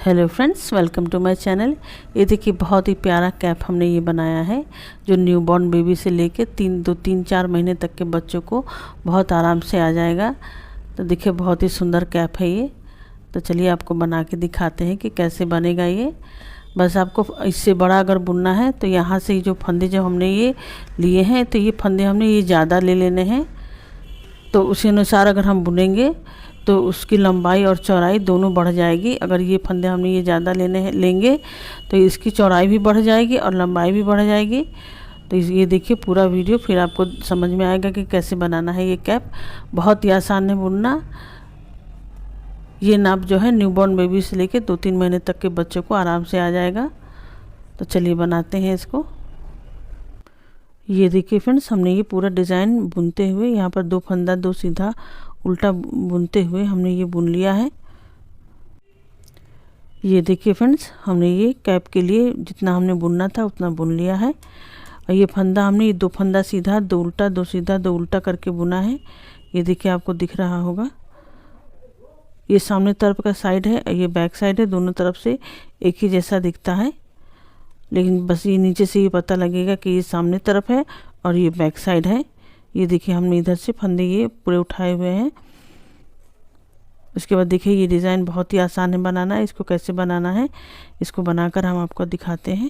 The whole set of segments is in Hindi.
Hello friends, welcome to my channel. ये देखिए बहुत ही प्यारा कैप हमने ये बनाया है जो न्यूबॉर्न बेबी से लेके 3-4 महीने तक के बच्चों को बहुत आराम से आ जाएगा। तो देखिए बहुत ही सुंदर कैप है ये। तो चलिए आपको बना के दिखाते हैं कि कैसे बनेगा ये। बस आपको इससे बड़ा अगर बुनना है तो यहाँ से जो फंदे जो हमने ये लिए हैं, तो ये फंदे हमने ये ज़्यादा ले लेने हैं। तो उसी अनुसार अगर हम बुनेंगे तो उसकी लंबाई और चौड़ाई दोनों बढ़ जाएगी। अगर ये फंदे हमने ये ज़्यादा लेंगे तो इसकी चौड़ाई भी बढ़ जाएगी और लंबाई भी बढ़ जाएगी। तो ये देखिए पूरा वीडियो, फिर आपको समझ में आएगा कि कैसे बनाना है ये कैप। बहुत ही आसान है बुनना। ये नाप जो है न्यूबॉर्न बेबी से लेके 2-3 महीने तक के बच्चों को आराम से आ जाएगा। तो चलिए बनाते हैं इसको। ये देखिए फ्रेंड्स, हमने ये पूरा डिज़ाइन बुनते हुए यहाँ पर 2 फंदा 2 सीधा उल्टा बुनते हुए हमने ये बुन लिया है। ये देखिए फ्रेंड्स, हमने ये कैप के लिए जितना हमने बुनना था उतना बुन लिया है। और ये फंदा हमने ये 2 फंदा सीधा 2 उल्टा 2 सीधा 2 उल्टा करके बुना है। ये देखिए आपको दिख रहा होगा। ये सामने तरफ का साइड है, ये बैक साइड है। दोनों तरफ से एक ही जैसा दिखता है, लेकिन बस ये नीचे से ये पता लगेगा कि ये सामने तरफ है और ये बैक साइड है। ये देखिए हमने इधर से फंदे ये पूरे उठाए हुए हैं। उसके बाद देखिए ये डिज़ाइन बहुत ही आसान है बनाना। इसको कैसे बनाना है इसको बनाकर हम आपको दिखाते हैं।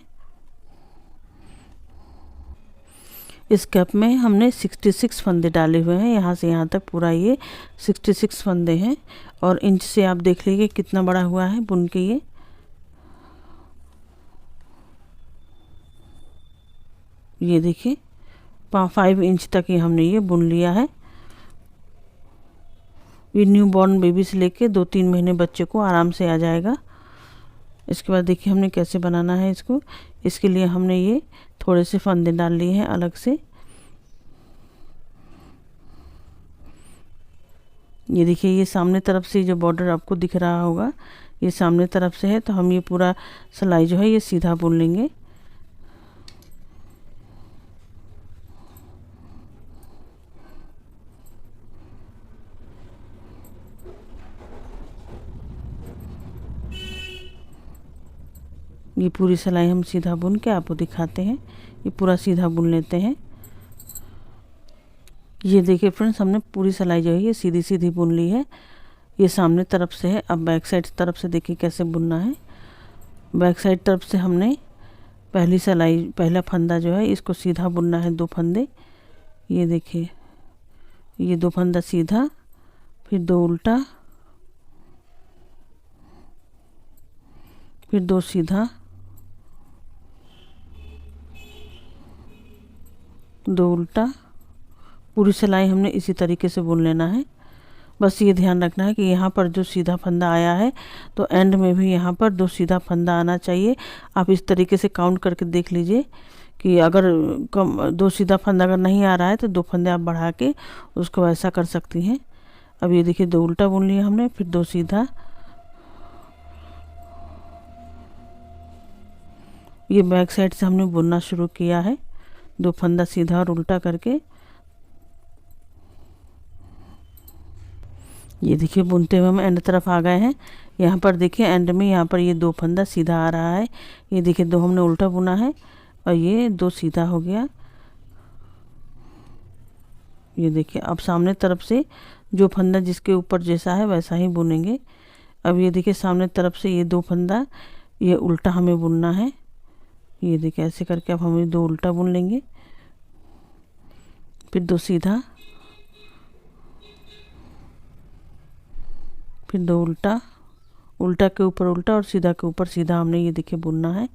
इस कैप में हमने 66 फंदे डाले हुए हैं। यहाँ से यहाँ तक पूरा ये 66 फंदे हैं। और इंच से आप देख लीजिए कितना बड़ा हुआ है बुन के। ये देखिए 5 इंच तक ये हमने ये बुन लिया है। ये न्यूबॉर्न बेबी से लेके 2-3 महीने बच्चे को आराम से आ जाएगा। इसके बाद देखिए हमने कैसे बनाना है इसको। इसके लिए हमने ये थोड़े से फंदे डाल लिए हैं अलग से। ये देखिए ये सामने तरफ से जो बॉर्डर आपको दिख रहा होगा ये सामने तरफ से है। तो हम ये पूरा सिलाई जो है ये सीधा बुन लेंगे। ये पूरी सिलाई हम सीधा बुन के आपको दिखाते हैं। ये पूरा सीधा बुन लेते हैं। ये देखिए फ्रेंड्स, हमने पूरी सिलाई जो है ये सीधी सीधी बुन ली है। ये सामने तरफ से है। अब बैक साइड तरफ से देखिए कैसे बुनना है। बैक साइड तरफ से हमने पहला फंदा जो है इसको सीधा बुनना है 2 फंदे। ये देखिए ये 2 फंदा सीधा, फिर 2 उल्टा, फिर 2 सीधा, 2 उल्टा। पूरी सिलाई हमने इसी तरीके से बुन लेना है। बस ये ध्यान रखना है कि यहाँ पर जो सीधा फंदा आया है तो एंड में भी यहाँ पर 2 सीधा फंदा आना चाहिए। आप इस तरीके से काउंट करके देख लीजिए कि अगर 2 सीधा फंदा अगर नहीं आ रहा है तो 2 फंदे आप बढ़ा के उसको ऐसा कर सकती हैं। अब ये देखिए 2 उल्टा बुन लिया हमने, फिर 2 सीधा। ये बैक साइड से हमने बुनना शुरू किया है 2 फंदा सीधा और उल्टा करके। ये देखिए बुनते हुए हम एंड तरफ आ गए हैं। यहाँ पर देखिए एंड में यहाँ पर ये 2 फंदा सीधा आ रहा है। ये देखिए 2 हमने उल्टा बुना है और ये 2 सीधा हो गया। ये देखिए अब सामने तरफ से जो फंदा जिसके ऊपर जैसा है वैसा ही बुनेंगे। अब ये देखिए सामने तरफ से ये 2 फंदा ये उल्टा हमें बुनना है। ये देखिए ऐसे करके अब हम 2 उल्टा बुन लेंगे, फिर 2 सीधा, फिर 2 उल्टा, उल्टा के ऊपर उल्टा और सीधा के ऊपर सीधा हमने ये देखिए बुनना है।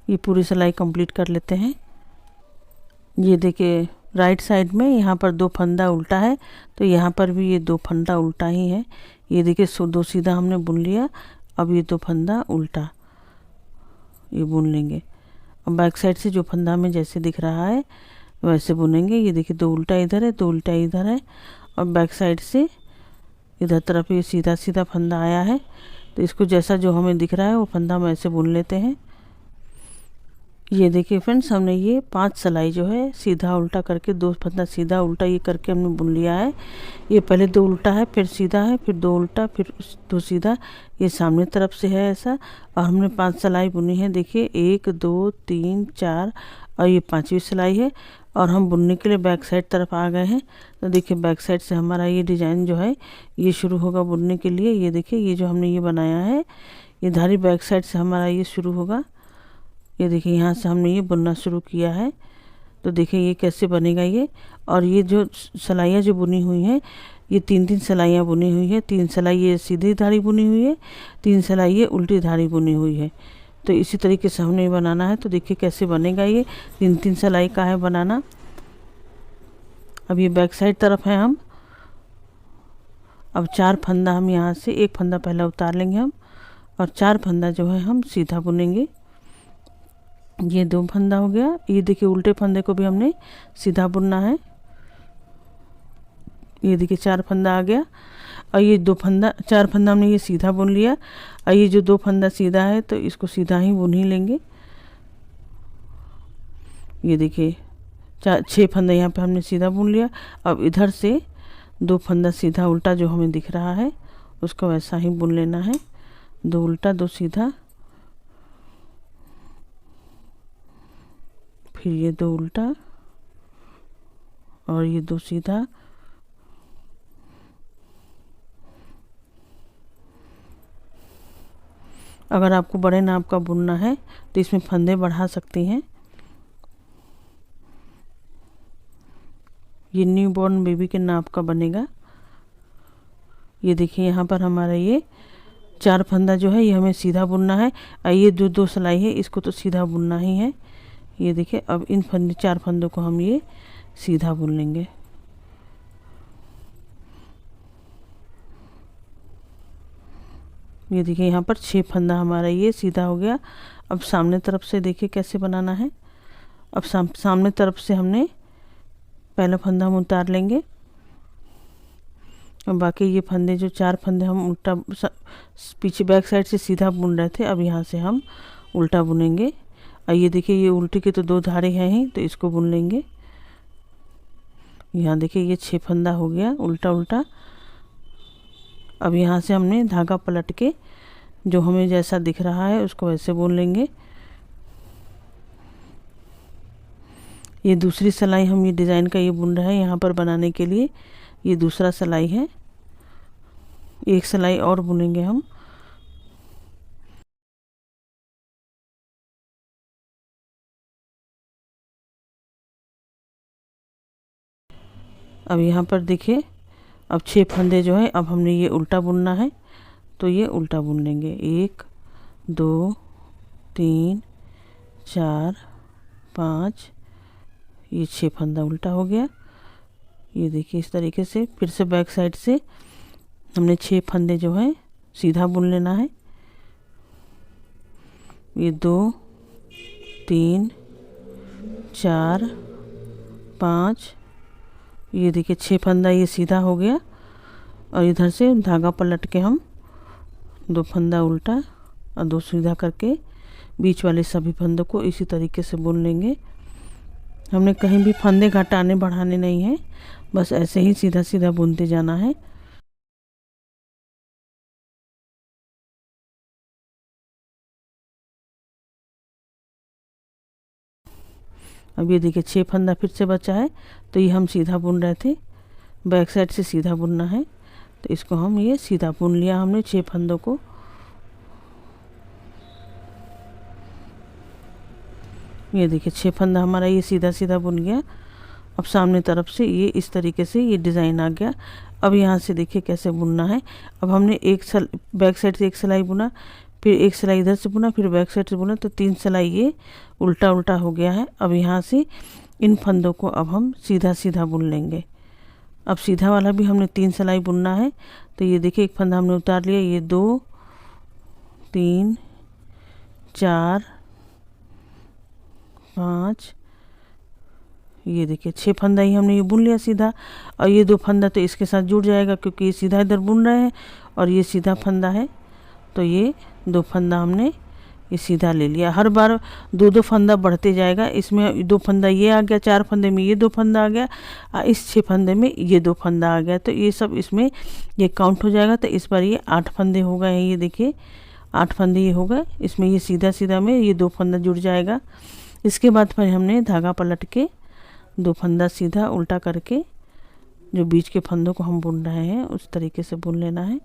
ये पूरी सिलाई कंप्लीट कर लेते हैं। ये देखिए राइट साइड में यहाँ पर 2 फंदा उल्टा है, तो यहाँ पर भी ये 2 फंदा उल्टा ही है। ये देखिए 2 सीधा हमने बुन लिया। अब ये 2 फंदा उल्टा ये बुन लेंगे। अब बैक साइड से जो फंदा हमें जैसे दिख रहा है वैसे बुनेंगे। ये देखिए 2 उल्टा इधर है, 2 उल्टा इधर है। और बैक साइड से इधर तरफ ये सीधा सीधा फंदा आया है, तो इसको जैसा जो हमें दिख रहा है वो फंदा हम ऐसे बुन लेते हैं। ये देखिए फ्रेंड्स, हमने ये 5 सिलाई जो है सीधा उल्टा करके 2 फंदा सीधा उल्टा ये करके हमने बुन लिया है। ये पहले 2 उल्टा है, फिर सीधा है, फिर 2 उल्टा, फिर 2 सीधा, ये सामने तरफ से है ऐसा। और हमने 5 सिलाई बुनी है। देखिए 1 2 3 4 और ये 5वीं सिलाई है। और हम बुनने के लिए बैक साइड तरफ आ गए हैं। तो देखिए बैक साइड से हमारा ये डिज़ाइन जो है ये शुरू होगा बुनने के लिए। ये देखिए ये जो हमने ये बनाया है, ये धारी बैक साइड से हमारा ये शुरू होगा। ये देखिए यहाँ से हमने ये बुनना शुरू किया है। तो देखिए ये कैसे बनेगा ये। और ये जो सिलाइयाँ जो बुनी हुई हैं, ये 3-3 सिलाइयाँ बुनी हुई है। 3 सिलाई ये सीधी धारी बुनी हुई है, 3 सिलाई ये उल्टी धारी बुनी हुई है। तो इसी तरीके से हमने बनाना है। तो देखिए कैसे बनेगा ये। 3-3 सिलाई का है बनाना। अब ये बैक साइड तरफ है हम। अब 4 फंदा हम यहाँ से 1 फंदा पहले उतार लेंगे हम, और 4 फंदा जो है हम सीधा बुनेंगे। ये 2 फंदा हो गया। ये देखिए उल्टे फंदे को भी हमने सीधा बुनना है। ये देखिए 4 फंदा आ गया। और ये 2 फंदा 4 फंदा हमने ये सीधा बुन लिया। और ये जो 2 फंदा सीधा है तो इसको सीधा ही बुन ही लेंगे। ये देखिए 6 फंदा यहाँ पे हमने सीधा बुन लिया। अब इधर से 2 फंदा सीधा उल्टा जो हमें दिख रहा है उसको वैसा ही बुन लेना है। 2 उल्टा 2 सीधा, फिर ये 2 उल्टा और ये 2 सीधा। अगर आपको बड़े नाप का बुनना है तो इसमें फंदे बढ़ा सकती हैं। ये न्यू बॉर्न बेबी के नाप का बनेगा। ये देखिए यहाँ पर हमारा ये 4 फंदा जो है ये हमें सीधा बुनना है। और ये जो 2 सिलाई है इसको तो सीधा बुनना ही है। ये देखिए अब इन 4 फंदों को हम ये सीधा बुन लेंगे। ये देखिए यहाँ पर 6 फंदा हमारा ये सीधा हो गया। अब सामने तरफ से देखिए कैसे बनाना है। अब सामने तरफ से हमने पहला फंदा हम उतार लेंगे। और बाकी ये फंदे जो 4 फंदे हम उल्टा पीछे बैक साइड से सीधा बुन रहे थे, अब यहाँ से हम उल्टा बुनेंगे। और ये देखिए ये उल्टी की तो 2 धारे हैं ही, तो इसको बुन लेंगे। यहाँ देखिए ये 6 फंदा हो गया उल्टा उल्टा। अब यहाँ से हमने धागा पलट के जो हमें जैसा दिख रहा है उसको वैसे बुन लेंगे। ये दूसरी सिलाई हम ये डिज़ाइन का ये बुन रहे हैं यहाँ पर बनाने के लिए। ये दूसरा सिलाई है, एक सिलाई और बुनेंगे हम। अब यहाँ पर देखिए अब 6 फंदे जो है अब हमने ये उल्टा बुनना है। तो ये उल्टा बुन लेंगे। 1 2 3 4 5, ये 6 फंदा उल्टा हो गया। ये देखिए इस तरीके से फिर से बैक साइड से हमने 6 फंदे जो है सीधा बुन लेना है। ये 2 3 4 5, ये देखिए 6 फंदा ये सीधा हो गया। और इधर से धागा पलट के हम 2 फंदा उल्टा और 2 सीधा करके बीच वाले सभी फंदों को इसी तरीके से बुन लेंगे। हमने कहीं भी फंदे घटाने बढ़ाने नहीं है, बस ऐसे ही सीधा सीधा बुनते जाना है। अब ये देखिए 6 फंदा फिर से बचा है, तो ये हम सीधा बुन रहे थे, बैक साइड से सीधा बुनना है। तो इसको हम ये सीधा बुन लिया हमने 6 फंदों को। ये देखिए 6 फंदा हमारा ये सीधा सीधा बुन गया। अब सामने तरफ से ये इस तरीके से ये डिज़ाइन आ गया। अब यहाँ से देखिए कैसे बुनना है। अब हमने बैक साइड से एक सिलाई बुना, फिर एक सिलाई इधर से बुना, फिर बैक साइड से बुना, तो 3 सिलाई ये उल्टा उल्टा हो गया है। अब यहाँ से इन फंदों को अब हम सीधा सीधा बुन लेंगे। अब सीधा वाला भी हमने 3 सिलाई बुनना है। तो ये देखिए एक फंदा हमने उतार लिया। ये 2 3 4 5, ये देखिए 6 फंदा ही हमने ये बुन लिया सीधा। और ये 2 फंदा तो इसके साथ जुड़ जाएगा क्योंकि ये सीधा इधर बुन रहे हैं और ये सीधा फंदा है। तो ये 2 फंदा हमने ये सीधा ले लिया। हर बार दो दो फंदा बढ़ते जाएगा। इसमें दो फंदा ये आ गया, 4 फंदे में ये दो फंदा आ गया, इस 6 फंदे में ये दो फंदा आ गया। तो ये सब इसमें ये काउंट हो जाएगा। तो इस बार ये 8 फंदे हो गए हैं। ये देखिए 8 फंदे ये हो गए। इसमें ये सीधा सीधा में ये दो फंदा जुड़ जाएगा। इसके बाद फिर हमने धागा पलट के दो फंदा सीधा उल्टा करके जो बीच के फंदों को हम बुन रहे हैं उस तरीके से बुन लेना है।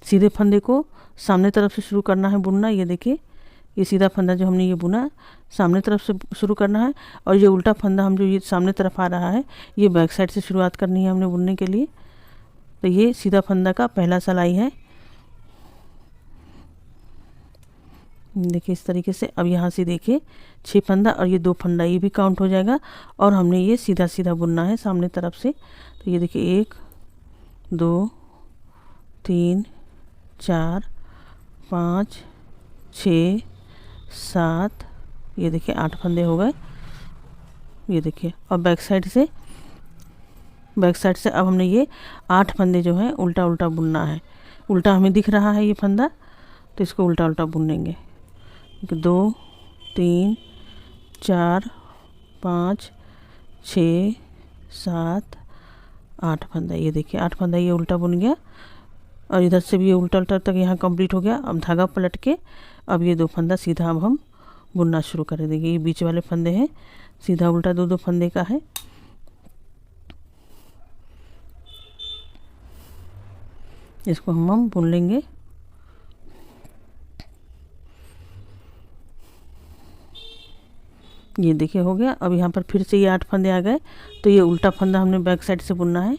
सीधे फंदे को सामने तरफ से शुरू करना है बुनना। ये देखिए ये सीधा फंदा जो हमने ये बुना सामने तरफ से शुरू करना है, और ये उल्टा फंदा हम जो ये सामने तरफ आ रहा है ये बैक साइड से शुरुआत करनी है हमने बुनने के लिए। तो ये सीधा फंदा का पहला सिलाई है। देखिए इस तरीके से। अब यहाँ से देखिए 6 फंदा और ये 2 फंदा ये भी काउंट हो जाएगा, और हमने ये सीधा सीधा बुनना है सामने तरफ से। तो ये देखिए 1 2 3 4 5 6 7, ये देखिए 8 फंदे हो गए। ये देखिए और बैक साइड से अब हमने ये 8 फंदे जो हैं उल्टा उल्टा बुनना है। उल्टा हमें दिख रहा है ये फंदा, तो इसको उल्टा उल्टा बुनेंगे। 2 3 4 5 6 7 8 फंदा। ये देखिए 8 फंदा ये उल्टा बुन गया, और इधर से भी ये उल्टा उल्टा तक यहाँ कंप्लीट हो गया। अब धागा पलट के अब ये 2 फंदा सीधा अब हम बुनना शुरू कर देंगे। ये बीच वाले फंदे हैं, सीधा उल्टा 2 फंदे का है। इसको हम बुन लेंगे। ये देखिए हो गया। अब यहाँ पर फिर से ये 8 फंदे आ गए, तो ये उल्टा फंदा हमने बैक साइड से बुनना है।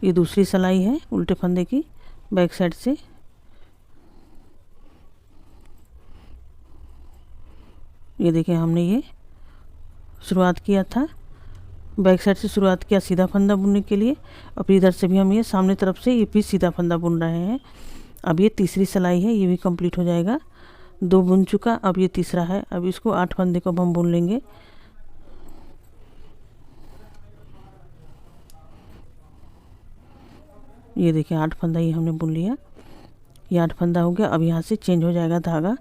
ये दूसरी सिलाई है उल्टे फंदे की बैक साइड से। ये देखिए हमने ये शुरुआत किया था, बैक साइड से शुरुआत किया सीधा फंदा बुनने के लिए, और फिर इधर से भी हम ये सामने तरफ से ये भी सीधा फंदा बुन रहे हैं। अब ये तीसरी सिलाई है, ये भी कंप्लीट हो जाएगा। 2 बुन चुका, अब ये तीसरा है। अब इसको 8 फंदे को हम बुन लेंगे। ये देखिए 8 फंदा ये हमने बुन लिया। ये 8 फंदा हो गया। अब यहाँ से चेंज हो जाएगा धागा।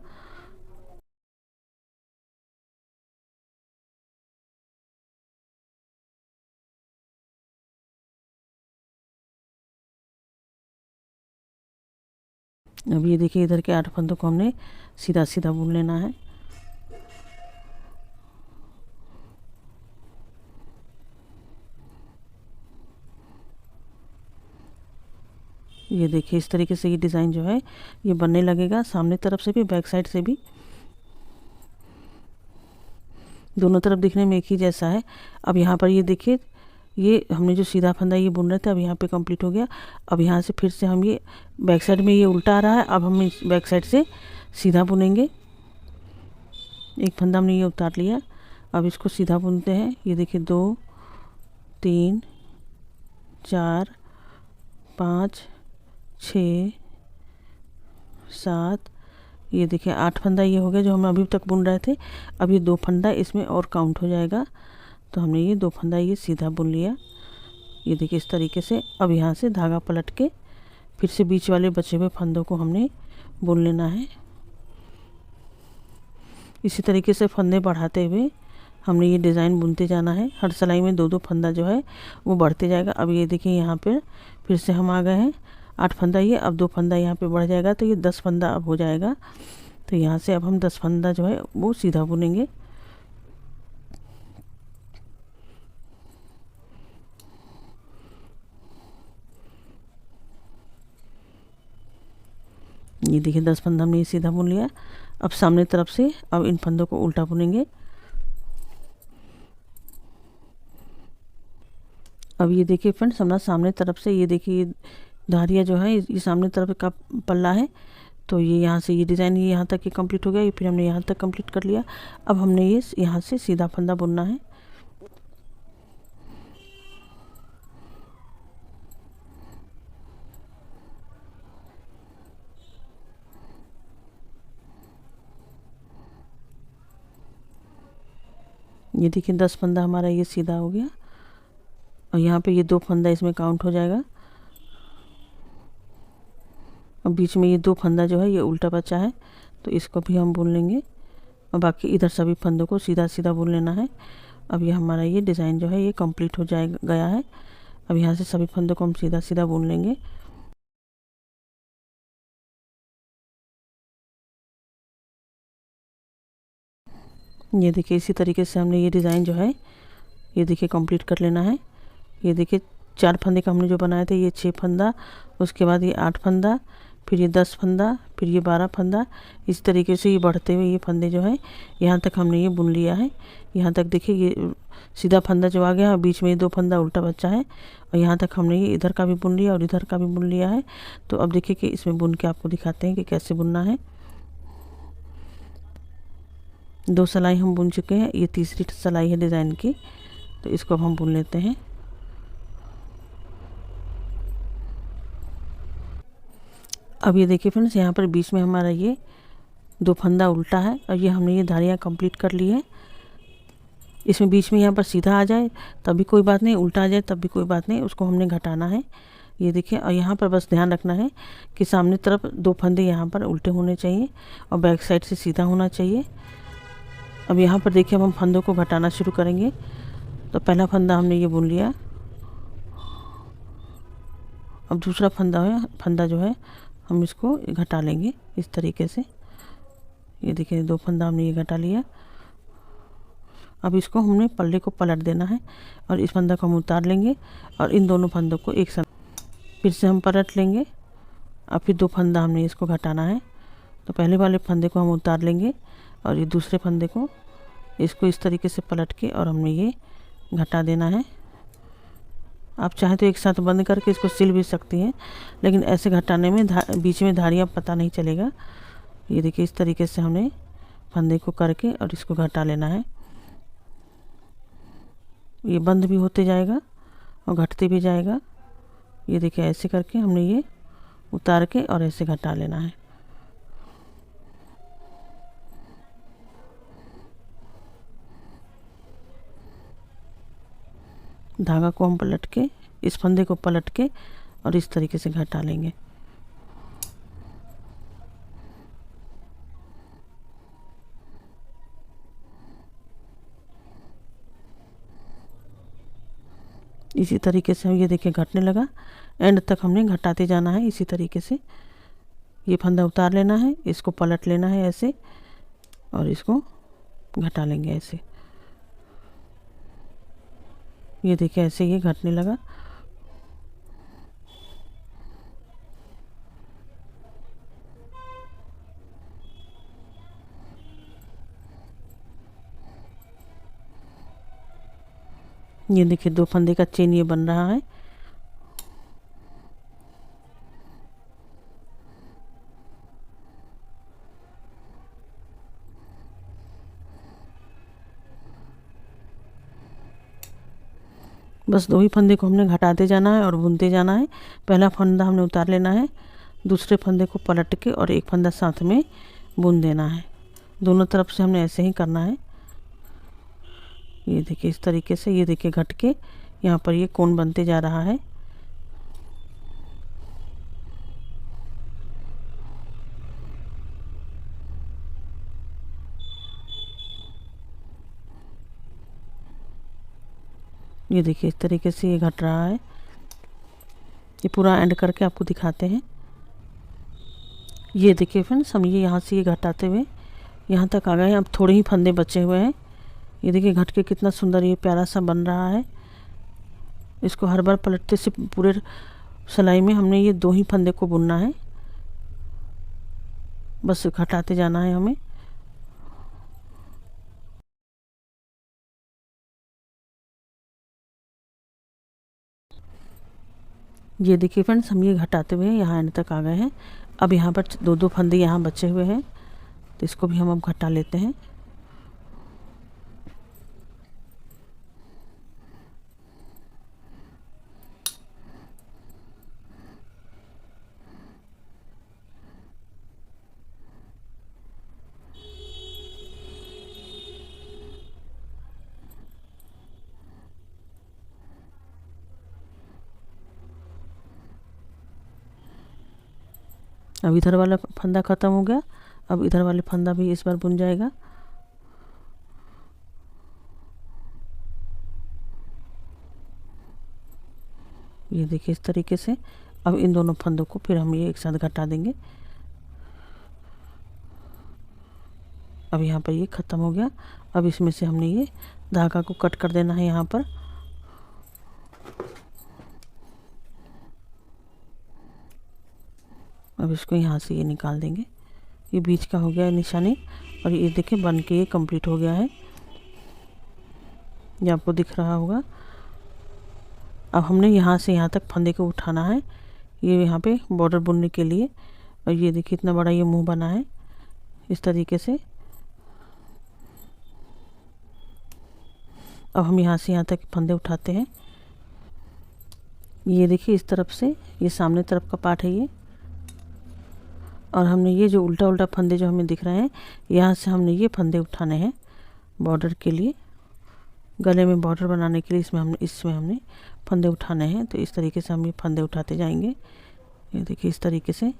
अब ये देखिए इधर के 8 फंदों को हमने सीधा सीधा बुन लेना है। ये देखिए इस तरीके से ये डिज़ाइन जो है ये बनने लगेगा, सामने तरफ से भी बैक साइड से भी, दोनों तरफ दिखने में एक ही जैसा है। अब यहाँ पर ये देखिए ये हमने जो सीधा फंदा ये बुन रहे थे अब यहाँ पे कंप्लीट हो गया। अब यहाँ से फिर से हम ये बैक साइड में ये उल्टा आ रहा है, अब हम इस बैक साइड से सीधा बुनेंगे। एक फंदा हमने ये उतार लिया, अब इसको सीधा बुनते हैं। ये देखिए 2 3 4 5 6 7, ये देखिए 8 फंदा ये हो गया जो हम अभी तक बुन रहे थे। अब ये 2 फंदा इसमें और काउंट हो जाएगा, तो हमने ये 2 फंदा ये सीधा बुन लिया। ये देखिए इस तरीके से। अब यहाँ से धागा पलट के फिर से बीच वाले बचे हुए फंदों को हमने बुन लेना है। इसी तरीके से फंदे बढ़ाते हुए हमने ये डिज़ाइन बुनते जाना है। हर सिलाई में 2 फंदा जो है वो बढ़ते जाएगा। अब ये देखिए यहाँ पर फिर से हम आ गए हैं 8 फंदा ये, अब 2 फंदा यहाँ पे बढ़ जाएगा, तो ये 10 फंदा अब हो जाएगा। तो यहाँ से अब हम 10 फंदा जो है वो सीधा बुनेंगे। ये देखिए 10 फंदा हमने ये सीधा बुन लिया। अब सामने तरफ से अब इन फंदों को उल्टा बुनेंगे। अब ये देखिए फ्रेंड्स हमारा सामने तरफ से ये देखिए धारियाँ जो है ये सामने तरफ का पल्ला है, तो ये यहाँ से ये डिज़ाइन ये यहाँ तक ये कंप्लीट हो गया। ये फिर हमने यहाँ तक कंप्लीट कर लिया। अब हमने ये यहाँ से सीधा फंदा बुनना है। ये देखिए 10 फंदा हमारा ये सीधा हो गया, और यहाँ पे ये 2 फंदा इसमें काउंट हो जाएगा। और बीच में ये 2 फंदा जो है ये उल्टा बचा है, तो इसको भी हम बुन लेंगे और बाकी इधर सभी फंदों को सीधा सीधा बुन लेना है। अब ये हमारा ये डिज़ाइन जो है ये कंप्लीट हो गया है। अब यहाँ से सभी फंदों को हम सीधा सीधा बुन लेंगे। ये देखिए इसी तरीके से हमने ये डिज़ाइन जो है ये देखिए कंप्लीट कर लेना है। ये देखिए 4 फंदे का हमने जो बनाए थे, ये 6 फंदा, उसके बाद ये 8 फंदा, फिर ये 10 फंदा, फिर ये 12 फंदा। इस तरीके से ये बढ़ते हुए ये फंदे जो है यहाँ तक हमने ये बुन लिया है। यहाँ तक देखिए ये सीधा फंदा जो आ गया और बीच में ये 2 फंदा उल्टा बचा है और यहाँ तक हमने ये इधर का भी बुन लिया और इधर का भी बुन लिया है। तो अब देखिए कि इसमें बुन के आपको दिखाते हैं कि कैसे बुनना है। 2 सिलाई हम बुन चुके हैं, ये तीसरी सिलाई है डिज़ाइन की, तो इसको अब हम बुन लेते हैं। अब ये देखिए फ्रेंड्स, यहाँ पर बीच में हमारा ये 2 फंदा उल्टा है और ये हमने ये धारियाँ कंप्लीट कर ली है। इसमें बीच में यहाँ पर सीधा आ जाए तब भी कोई बात नहीं, उल्टा आ जाए तब भी कोई बात नहीं, उसको हमने घटाना है। ये देखिए, और यहाँ पर बस ध्यान रखना है कि सामने तरफ 2 फंदे यहाँ पर उल्टे होने चाहिए और बैक साइड से सीधा होना चाहिए। अब यहाँ पर देखिए अब हम फंदों को घटाना शुरू करेंगे। तो पहला फंदा हमने ये बुन लिया। अब दूसरा फंदा जो है हम इसको घटा लेंगे इस तरीके से। ये देखिए 2 फंदा हमने ये घटा लिया। अब इसको हमने पल्ले को पलट देना है और इस फंदा को हम उतार लेंगे और इन दोनों फंदों को एक साथ फिर से हम पलट लेंगे। अब फिर 2 फंदा हमने इसको घटाना है, तो पहले वाले फंदे को हम उतार लेंगे और ये दूसरे फंदे को इसको इस तरीके से पलट के और हमने ये घटा देना है। आप चाहें तो एक साथ बंद करके इसको सिल भी सकती हैं, लेकिन ऐसे घटाने में बीच में धारियाँ पता नहीं चलेगा। ये देखिए इस तरीके से हमने फंदे को करके और इसको घटा लेना है। ये बंद भी होते जाएगा और घटते भी जाएगा। ये देखिए ऐसे करके हमने ये उतार के और ऐसे घटा लेना है। धागा को हम पलट के इस फंदे को पलट के और इस तरीके से घटा लेंगे। इसी तरीके से हम ये देखिए घटने लगा, एंड तक हमने घटाते जाना है। इसी तरीके से ये फंदा उतार लेना है, इसको पलट लेना है ऐसे और इसको घटा लेंगे ऐसे। ये देखिए ऐसे ये घटने लगा। ये देखिए 2 फंदे का चेन ये बन रहा है। बस 2 ही फंदे को हमने घटाते जाना है और बुनते जाना है। पहला फंदा हमने उतार लेना है, दूसरे फंदे को पलट के और एक फंदा साथ में बुन देना है। दोनों तरफ से हमने ऐसे ही करना है। ये देखिए इस तरीके से, ये देखिए घट के यहाँ पर ये कोण बनते जा रहा है। ये देखिए इस तरीके से ये घट रहा है। ये पूरा एंड करके आपको दिखाते हैं। ये देखिए फ्रेंड्स, हम ये यहाँ से ये घटाते हुए यहाँ तक आ गए हैं। अब थोड़े ही फंदे बचे हुए हैं। ये देखिए घट के कितना सुंदर ये प्यारा सा बन रहा है। इसको हर बार पलटते से पूरे सिलाई में हमने ये 2 ही फंदे को बुनना है, बस घटाते जाना है हमें। ये देखिए फ्रेंड्स, हम ये घटाते हुए यहाँ एंड तक आ गए हैं। अब यहाँ पर 2-2 फंदे यहाँ बचे हुए हैं, तो इसको भी हम अब घटा लेते हैं। अब इधर वाला फंदा ख़त्म हो गया, अब इधर वाले फंदा भी इस बार बुन जाएगा। ये देखिए इस तरीके से। अब इन दोनों फंदों को फिर हम ये एक साथ घटा देंगे। अब यहाँ पर ये ख़त्म हो गया। अब इसमें से हमने ये धागा को कट कर देना है यहाँ पर। अब इसको यहाँ से ये निकाल देंगे। ये बीच का हो गया है निशानी, और ये देखिए बन के ये कंप्लीट हो गया है, ये आपको दिख रहा होगा। अब हमने यहाँ से यहाँ तक फंदे को उठाना है, ये यहाँ पे बॉर्डर बुनने के लिए। और ये देखिए इतना बड़ा ये मुंह बना है इस तरीके से। अब हम यहाँ से यहाँ तक फंदे उठाते हैं। ये देखिए इस तरफ से, ये सामने तरफ का पार्ट है ये। और हमने ये जो उल्टा उल्टा फंदे जो हमें दिख रहे हैं, यहाँ से हमने ये फंदे उठाने हैं बॉर्डर के लिए, गले में बॉर्डर बनाने के लिए। इसमें हमने फंदे उठाने हैं। तो इस तरीके से हम ये फंदे उठाते जाएंगे। ये देखिए इस तरीके से।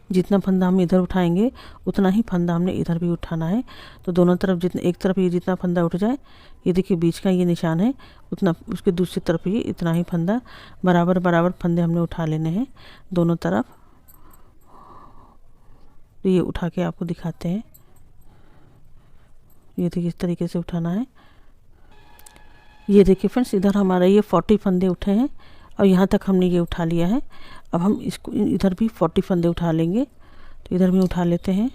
जितना फंदा हम इधर उठाएंगे उतना ही फंदा हमने इधर भी उठाना है। तो दोनों तरफ जितना, एक तरफ ये जितना फंदा उठ जाए, ये देखिए बीच का ये निशान है, उतना उसके दूसरी तरफ ये इतना ही फंदा, बराबर बराबर फंदे हमने उठा लेने हैं दोनों तरफ। तो ये उठा के आपको दिखाते हैं। ये देखिए इस तरीके से उठाना है। ये देखिए फ्रेंड्स, इधर हमारा ये 40 फंदे उठे हैं और यहाँ तक हमने ये उठा लिया है। अब हम इसको इधर भी 40 फंदे उठा लेंगे। तो इधर भी उठा लेते हैं।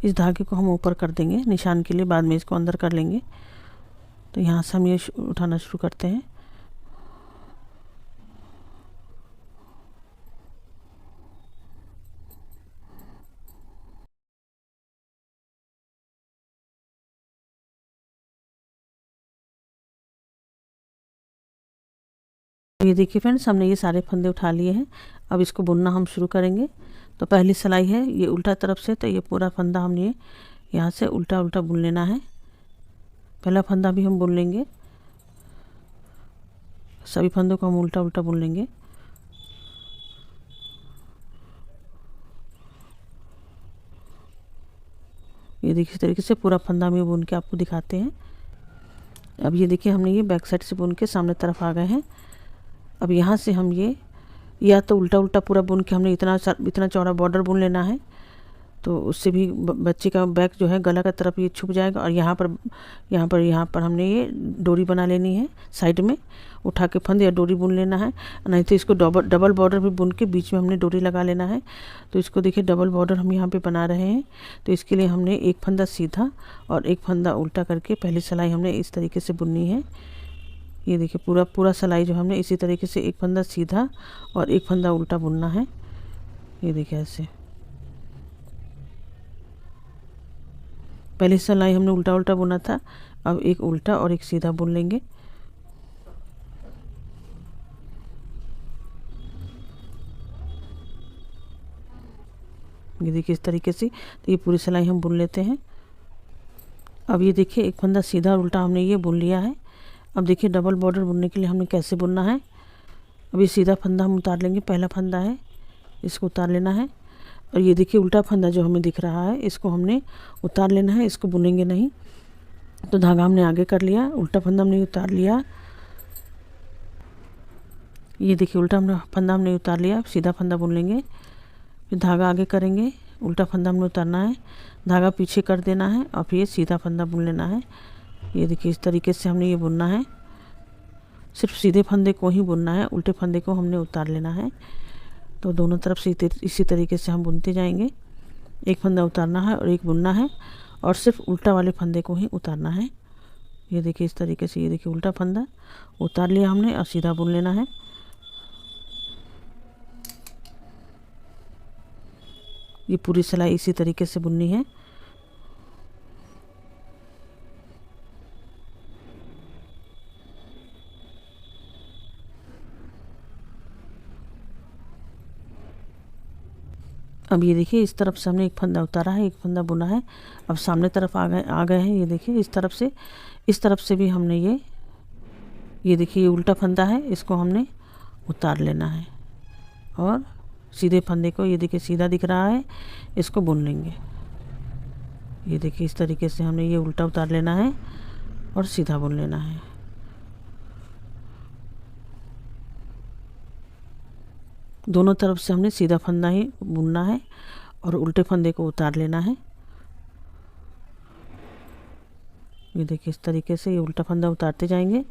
इस धागे को हम ऊपर कर देंगे निशान के लिए, बाद में इसको अंदर कर लेंगे। तो यहाँ से हम ये उठाना शुरू करते हैं। ये देखिए फ्रेंड्स, हमने ये सारे फंदे उठा लिए हैं। अब इसको बुनना हम शुरू करेंगे। तो पहली सिलाई है ये उल्टा तरफ से, तो ये पूरा फंदा हमने यहाँ से उल्टा उल्टा बुन लेना है। पहला फंदा भी हम बुन लेंगे, सभी फंदों को हम उल्टा उल्टा बुन लेंगे। ये देखिए इस तरीके से पूरा फंदा हम ये बुन के आपको दिखाते हैं। अब ये देखिए हमने ये बैक साइड से बुन के सामने तरफ आ गए हैं। अब यहाँ से हम ये या तो उल्टा उल्टा पूरा बुन के हमने इतना चौड़ा बॉर्डर बुन लेना है, तो उससे भी बच्चे का बैक जो है गला का तरफ ये छुप जाएगा। और यहाँ पर हमने ये डोरी बना लेनी है, साइड में उठा के फंदे या डोरी बुन लेना है। नहीं तो इसको डबल बॉर्डर भी बुन के बीच में हमने डोरी लगा लेना है। तो इसको देखिए डबल बॉर्डर हम यहाँ पे बना रहे हैं। तो इसके लिए हमने एक फंदा सीधा और एक फंदा उल्टा करके पहली सिलाई हमने इस तरीके से बुननी है। ये देखिए पूरा सिलाई जो हमने इसी तरीके से एक फंदा सीधा और एक फंदा उल्टा बुनना है। ये देखिए ऐसे पहली सिलाई हमने उल्टा उल्टा बुना था, अब एक उल्टा और एक सीधा बुन लेंगे। ये देखिए इस तरीके से। तो ये पूरी सिलाई हम बुन लेते हैं। अब ये देखिए एक फंदा सीधा और उल्टा हमने ये बुन लिया है। अब देखिए डबल बॉर्डर बुनने के लिए हमें कैसे बुनना है। अब ये सीधा फंदा हम उतार लेंगे, पहला फंदा है इसको उतार लेना है। और ये देखिए उल्टा फंदा जो हमें दिख रहा है इसको हमने उतार लेना है, इसको बुनेंगे नहीं। तो धागा हमने आगे कर लिया, उल्टा फंदा हमने उतार लिया। ये देखिए उल्टा फंदा हमने उतार लिया, सीधा फंदा बुन लेंगे, फिर धागा आगे करेंगे, उल्टा फंदा हमने उतारना है, धागा पीछे कर देना है और फिर सीधा फंदा बुन लेना है। ये देखिए इस तरीके से हमने ये बुनना है। सिर्फ सीधे फंदे को ही बुनना है, उल्टे फंदे को हमने उतार लेना है। तो दोनों तरफ से इसी तरीके से हम बुनते जाएंगे। एक फंदा उतारना है और एक बुनना है, और सिर्फ उल्टा वाले फंदे को ही उतारना है। ये देखिए इस तरीके से। ये देखिए उल्टा फंदा उतार लिया हमने और सीधा बुन लेना है। ये पूरी सिलाई इसी तरीके से बुननी है। अब ये देखिए इस तरफ से हमने एक फंदा उतारा है, एक फंदा बुना है। अब सामने तरफ आ गए हैं। ये देखिए इस तरफ से भी हमने ये देखिए ये उल्टा फंदा है, इसको हमने उतार लेना है और सीधे फंदे को, ये देखिए सीधा दिख रहा है, इसको बुन लेंगे। ये देखिए इस तरीके से हमने ये उल्टा उतार लेना है और सीधा बुन लेना है। दोनों तरफ से हमने सीधा फंदा ही बुनना है और उल्टे फंदे को उतार लेना है। ये देखिए इस तरीके से ये उल्टा फंदा उतारते जाएंगे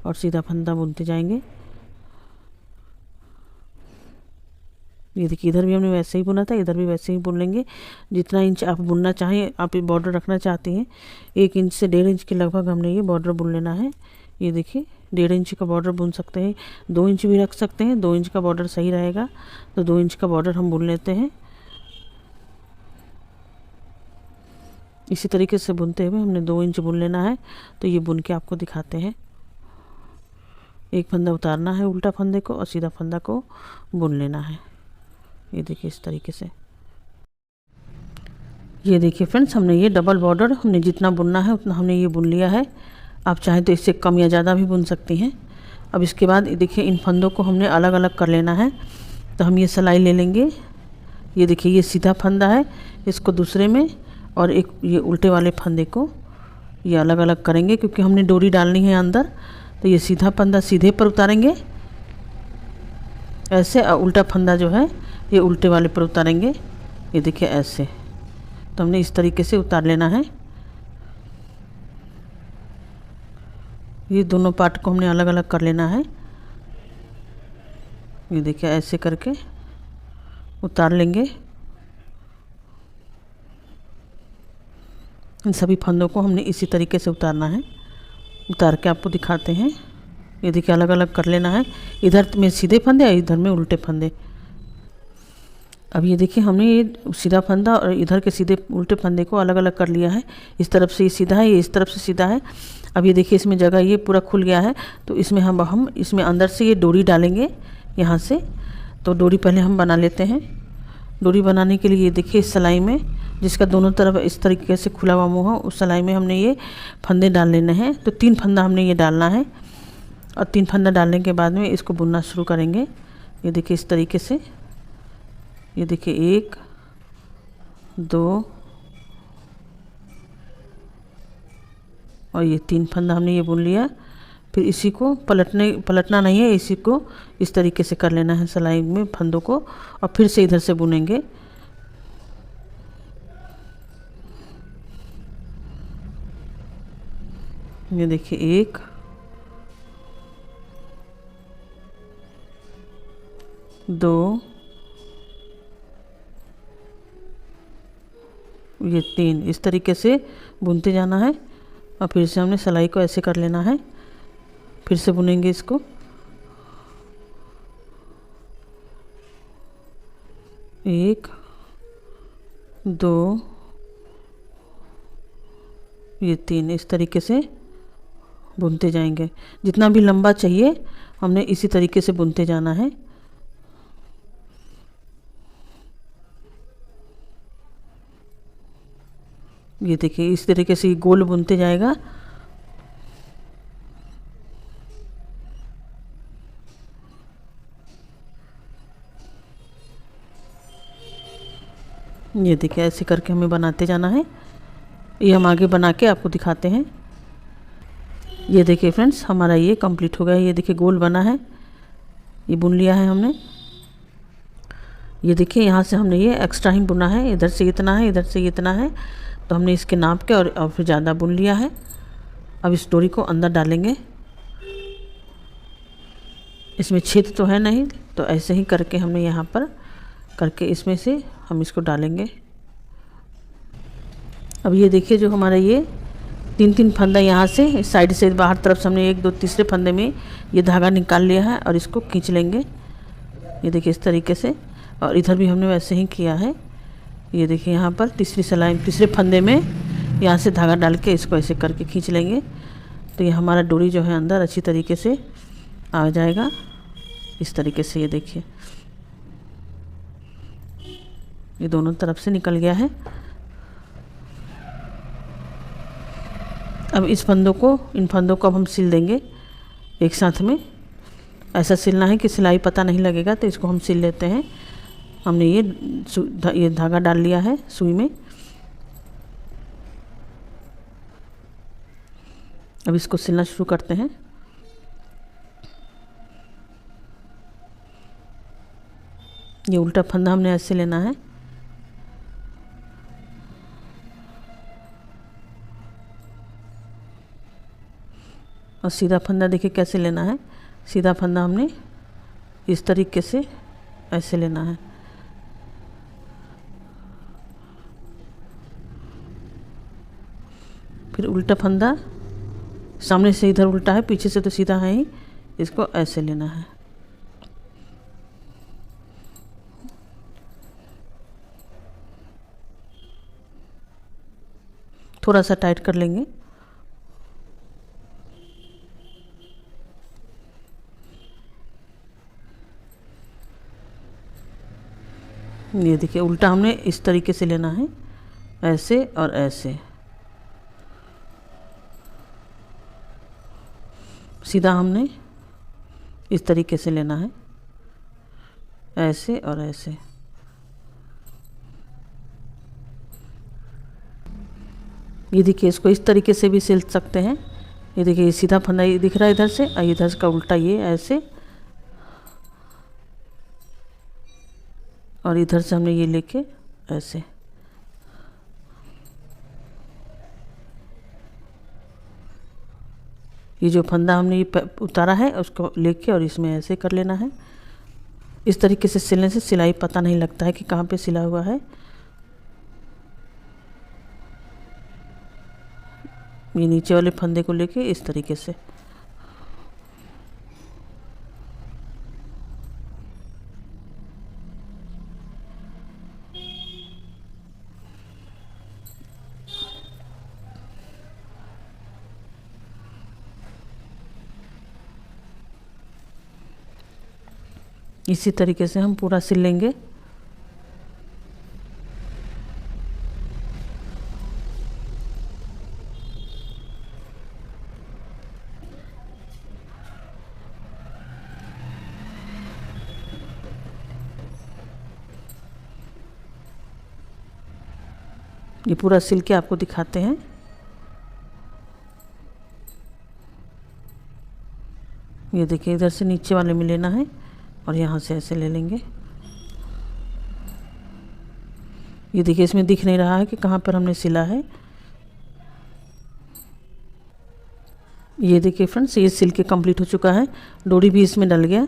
और सीधा फंदा बुनते जाएंगे। ये देखिए इधर भी हमने वैसे ही बुना था, इधर भी वैसे ही बुन लेंगे। जितना इंच आप बुनना चाहें, आप ये बॉर्डर रखना चाहते हैं 1 इंच से 1.5 इंच के लगभग हमने ये बॉर्डर बुन लेना है। ये देखिए 1.5 इंच का बॉर्डर बुन सकते हैं, 2 इंच भी रख सकते हैं। 2 इंच का बॉर्डर सही रहेगा, तो 2 इंच का बॉर्डर हम बुन लेते हैं। इसी तरीके से बुनते हुए हमने 2 इंच बुन लेना है। तो ये बुन के आपको दिखाते हैं। एक फंदा उतारना है उल्टा फंदे को और सीधा फंदा को बुन लेना है। ये देखिए इस तरीके से। ये देखिए फ्रेंड्स, हमने ये डबल बॉर्डर हमने जितना बुनना है उतना हमने ये बुन लिया है। आप चाहें तो इससे कम या ज़्यादा भी बुन सकती हैं। अब इसके बाद देखिए इन फंदों को हमने अलग अलग कर लेना है। तो हम ये सिलाई ले लेंगे। ये देखिए ये सीधा फंदा है, इसको दूसरे में, और एक ये उल्टे वाले फंदे को ये अलग अलग करेंगे क्योंकि हमने डोरी डालनी है अंदर। तो ये सीधा फंदा सीधे पर उतारेंगे ऐसे, और उल्टा फंदा जो है ये उल्टे वाले पर उतारेंगे। ये देखिए ऐसे। तो हमने इस तरीके से उतार लेना है। ये दोनों पार्ट को हमने अलग अलग कर लेना है। ये देखिए ऐसे करके उतार लेंगे। इन सभी फंदों को हमने इसी तरीके से उतारना है। उतार के आपको दिखाते हैं। ये देखिए अलग अलग कर लेना है, इधर में सीधे फंदे और इधर में उल्टे फंदे। अब ये देखिए हमने ये सीधा फंदा और इधर के सीधे उल्टे फंदे को अलग अलग कर लिया है। इस तरफ से ये सीधा है, ये इस तरफ से सीधा है। अब ये देखिए इसमें जगह ये पूरा खुल गया है, तो इसमें हम इसमें अंदर से ये डोरी डालेंगे यहाँ से। तो डोरी पहले हम बना लेते हैं। डोरी बनाने के लिए ये देखिए इस सिलाई में, जिसका दोनों तरफ इस तरीके से खुला हुआ मुँह हो, उस सिलाई में हमने ये फंदे डाल लेने हैं। तो 3 फंदा हमने ये डालना है और 3 फंदा डालने के बाद में इसको बुनना शुरू करेंगे। ये देखिए इस तरीके से। ये देखिए 1 2 और ये 3 फंदा हमने ये बुन लिया। फिर इसी को पलटना नहीं है, इसी को इस तरीके से कर लेना है सिलाई में फंदों को, और फिर से इधर से बुनेंगे। ये देखिए 1 2 ये 3, इस तरीके से बुनते जाना है। और फिर से हमने सिलाई को ऐसे कर लेना है, फिर से बुनेंगे इसको। एक 2 ये 3, इस तरीके से बुनते जाएंगे। जितना भी लंबा चाहिए हमने इसी तरीके से बुनते जाना है। ये देखिए इस तरीके से गोल बुनते जाएगा। ये देखिए ऐसे करके हमें बनाते जाना है। ये हम आगे बना के आपको दिखाते हैं। ये देखिए फ्रेंड्स, हमारा ये कंप्लीट हो गया। ये देखिए गोल बना है, ये बुन लिया है हमने। ये देखिए यहाँ से हमने ये एक्स्ट्रा ही बुना है, इधर से इतना है, इधर से इतना है, तो हमने इसके नाप के और फिर ज़्यादा बुन लिया है। अब इस डोरी को अंदर डालेंगे। इसमें छेद तो है नहीं, तो ऐसे ही करके हमने यहाँ पर करके इसमें से हम इसको डालेंगे। अब ये देखिए जो हमारा ये 3 फंदा यहाँ से इस साइड से बाहर तरफ से हमने 1 2 तीसरे फंदे में ये धागा निकाल लिया है और इसको खींच लेंगे। ये देखिए इस तरीके से, और इधर भी हमने वैसे ही किया है। ये देखिए यहाँ पर तीसरे फंदे में यहाँ से धागा डाल के इसको ऐसे करके खींच लेंगे। तो ये हमारा डोरी जो है अंदर अच्छी तरीके से आ जाएगा। इस तरीके से ये देखिए। ये दोनों तरफ से निकल गया है। अब इन फंदों को अब हम सिल देंगे एक साथ में। ऐसा सिलना है कि सिलाई पता नहीं लगेगा, तो इसको हम सिल लेते हैं। हमने ये धागा डाल लिया है सुई में। अब इसको सिलना शुरू करते हैं। ये उल्टा फंदा हमने ऐसे लेना है। और सीधा फंदा देखिए कैसे लेना है। सीधा फंदा हमने इस तरीके से ऐसे लेना है। फिर उल्टा फंदा, सामने से इधर उल्टा है, पीछे से तो सीधा है ही, इसको ऐसे लेना है। थोड़ा सा टाइट कर लेंगे। ये देखिए उल्टा हमने इस तरीके से लेना है, ऐसे और ऐसे। सीधा हमने इस तरीके से लेना है, ऐसे और ऐसे। ये देखिए इसको इस तरीके से भी सिल सकते हैं। ये देखिए ये सीधा फंदा ये दिख रहा है इधर से, और इधर का उल्टा ये ऐसे, और इधर से हमने ये लेके ऐसे। ये जो फंदा हमने ये उतारा है उसको लेके और इसमें ऐसे कर लेना है। इस तरीके से सिलने से सिलाई पता नहीं लगता है कि कहाँ पे सिला हुआ है। ये नीचे वाले फंदे को लेके इस तरीके से। इसी तरीके से हम पूरा सिल लेंगे। ये पूरा सिल के आपको दिखाते हैं। ये देखिए इधर से नीचे वाले में लेना है और यहाँ से ऐसे ले लेंगे। ये देखिए इसमें दिख नहीं रहा है कि कहाँ पर हमने सिला है। ये देखिए फ्रेंड्स, ये सिल के कंप्लीट हो चुका है। डोरी भी इसमें डल गया,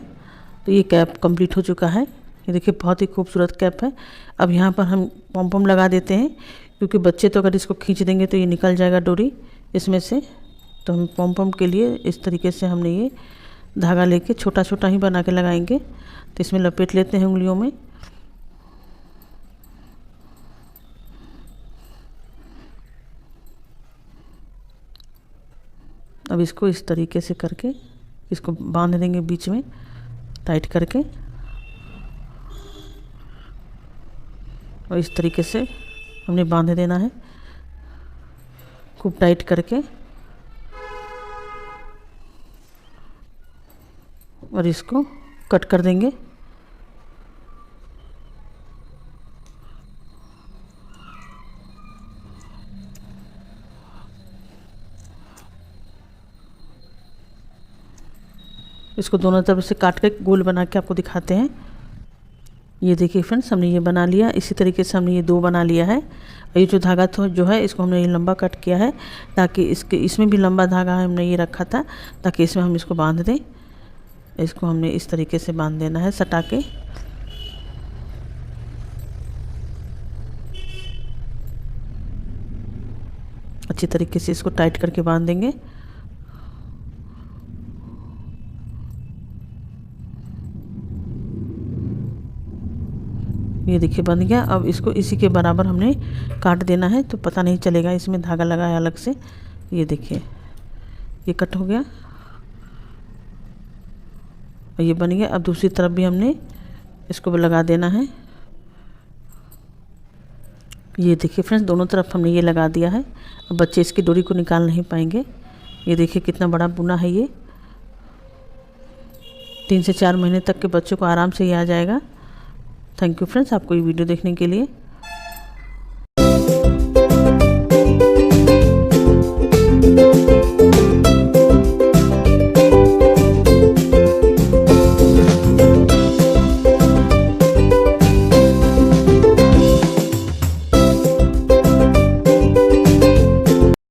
तो ये कैप कंप्लीट हो चुका है। ये देखिए बहुत ही खूबसूरत कैप है। अब यहाँ पर हम पॉम पॉम लगा देते हैं, क्योंकि बच्चे तो अगर इसको खींच देंगे तो ये निकल जाएगा डोरी इसमें से। तो हम पॉम पॉम के लिए इस तरीके से हमने ये धागा लेके छोटा छोटा ही बना के लगाएंगे। तो इसमें लपेट लेते हैं उंगलियों में। अब इसको इस तरीके से करके इसको बांध देंगे बीच में टाइट करके, और इस तरीके से हमने बांध देना है खूब टाइट करके। और इसको कट कर देंगे। इसको दोनों तरफ से काट के गोल बना के आपको दिखाते हैं। ये देखिए फ्रेंड्स, हमने ये बना लिया। इसी तरीके से हमने ये दो बना लिया है। ये जो धागा जो है इसको हमने ये लंबा कट किया है, ताकि इसमें भी लंबा धागा हमने ये रखा था, ताकि इसमें हम इसको बांध दें। इसको हमने इस तरीके से बांध देना है सटा के। अच्छी तरीके से इसको टाइट करके बांध देंगे। ये देखिए बन गया। अब इसको इसी के बराबर हमने काट देना है, तो पता नहीं चलेगा इसमें धागा लगा है अलग से। ये देखिए ये कट हो गया और ये बन गया। अब दूसरी तरफ भी हमने इसको लगा देना है। ये देखिए फ्रेंड्स, दोनों तरफ हमने ये लगा दिया है। अब बच्चे इसकी डोरी को निकाल नहीं पाएंगे। ये देखिए कितना बड़ा बुना है ये। 3 से 4 महीने तक के बच्चों को आराम से ये आ जाएगा। थैंक यू फ्रेंड्स, आपको ये वीडियो देखने के लिए।